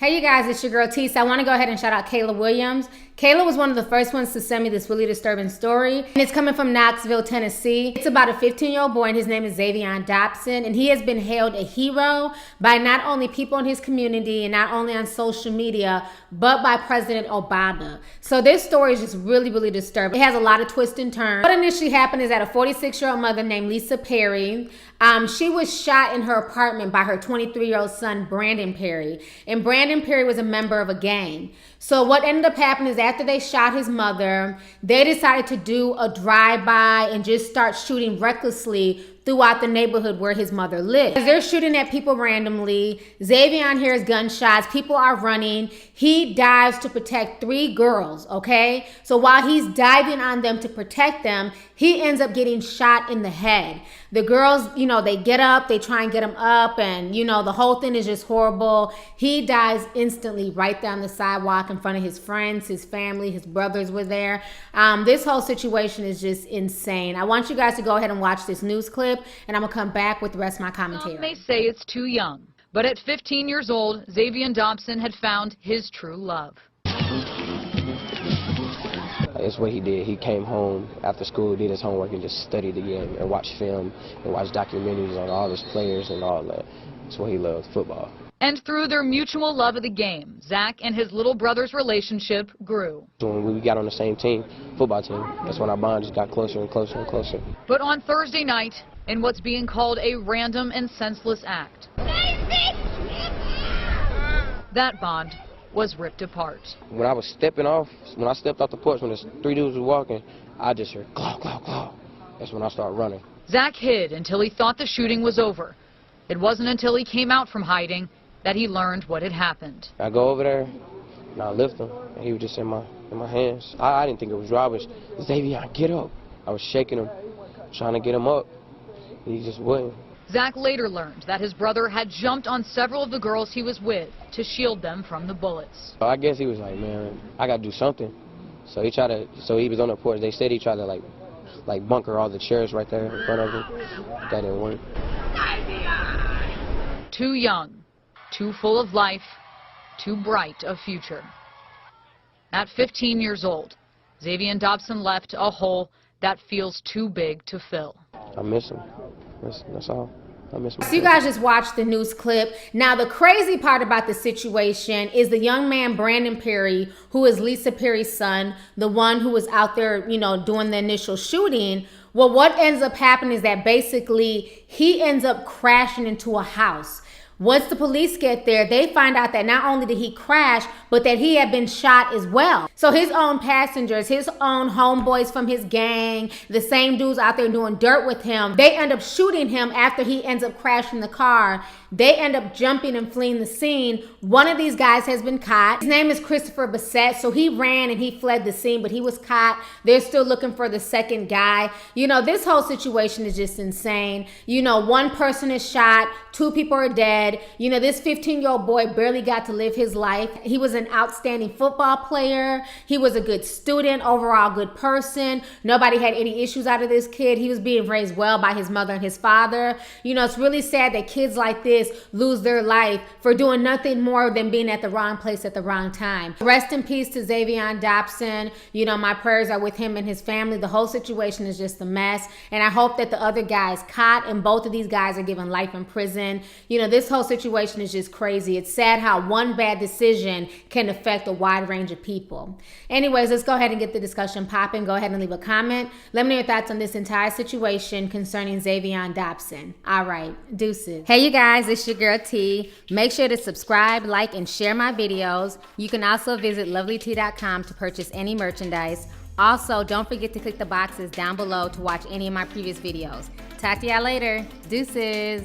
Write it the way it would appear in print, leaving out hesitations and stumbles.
Hey you guys, it's your girl T. So I want to go ahead and shout out Kayla Williams. Kayla was one of the first ones to send me this really disturbing story. And it's coming from Knoxville, Tennessee. It's about a 15-year-old boy and his name is Xavier Dobson. And he has been hailed a hero by not only people in his community and not only on social media, but by President Obama. So this story is just really, really disturbing. It has a lot of twists and turns. What initially happened is that a 46-year-old mother named Lisa Perry, she was shot in her apartment by her 23-year-old son, Brandon Perry. And Brandon Perry was a member of a gang. So what ended up happening is after they shot his mother, they decided to do a drive-by and just start shooting recklessly throughout the neighborhood where his mother lived. As they're shooting at people randomly, Xavier hears gunshots, people are running. He dives to protect 3 girls, okay? So while he's diving on them to protect them, he ends up getting shot in the head. The girls, they get up, they try and get him up, and, the whole thing is just horrible. He dies instantly right there on the sidewalk in front of his friends, his family, his brothers were there. This whole situation is just insane. I want you guys to go ahead and watch this news clip, and I'm going to come back with the rest of my commentary. Some may say it's too young, but at 15 years old, Xavier Dobson had found his true love. It's what he did. He came home after school, did his homework, and just studied the game and watched film and watched documentaries on all his players and all that. That's what he loved, football. And through their mutual love of the game, Zach and his little brother's relationship grew. When we got on the same team, football team, that's when our bond just got closer and closer and closer. But on Thursday night, in what's being called a random and senseless act, that bond was ripped apart. When I was stepping off, when I stepped off the porch, when there's 3 dudes were walking, I just heard claw, claw, claw. That's when I started running. Zach hid until he thought the shooting was over. It wasn't until he came out from hiding that he learned what had happened. I go over there, and I lift him, and he was just in my hands. I didn't think it was robbers. Xavier, get up. I was shaking him, trying to get him up, and he just wouldn't. Zach later learned that his brother had jumped on several of the girls he was with to shield them from the bullets. I guess he was like, man, I got to do something. So he was on the porch. They said he tried to like bunker all the chairs right there in front of him. That didn't work. Too young, too full of life, too bright a future. At 15 years old, Xavier Dobson left a hole that feels too big to fill. I miss him. That's all. I miss him. So you guys just watched the news clip. Now the crazy part about the situation is the young man Brandon Perry, who is Lisa Perry's son, the one who was out there, doing the initial shooting. Well, what ends up happening is that basically he ends up crashing into a house. Once the police get there, they find out that not only did he crash, but that he had been shot as well. So his own passengers, his own homeboys from his gang, the same dudes out there doing dirt with him, they end up shooting him after he ends up crashing the car. They end up jumping and fleeing the scene. One of these guys has been caught. His name is Christopher Bassett. So he ran and he fled the scene, but he was caught. They're still looking for the second guy. This whole situation is just insane. One person is shot, 2 people are dead. This 15-year-old boy barely got to live his life. He was an outstanding football player. He was a good student, overall good person. Nobody had any issues out of this kid. He was being raised well by his mother and his father. It's really sad that kids like this lose their life for doing nothing more than being at the wrong place at the wrong time. Rest in peace to Xavier Dobson. My prayers are with him and his family. The whole situation is just a mess. And I hope that the other guy is caught and both of these guys are given life in prison. This whole situation is just crazy. It's sad how one bad decision can affect a wide range of people. Anyways, let's go ahead and get the discussion popping. Go ahead and leave a comment. Let me know your thoughts on this entire situation concerning Xavier Dobson. All right, deuces. Hey, you guys, it's your girl T. Make sure to subscribe, like, and share my videos. You can also visit lovelyt.com to purchase any merchandise. Also, don't forget to click the boxes down below to watch any of my previous videos. Talk to y'all later. Deuces.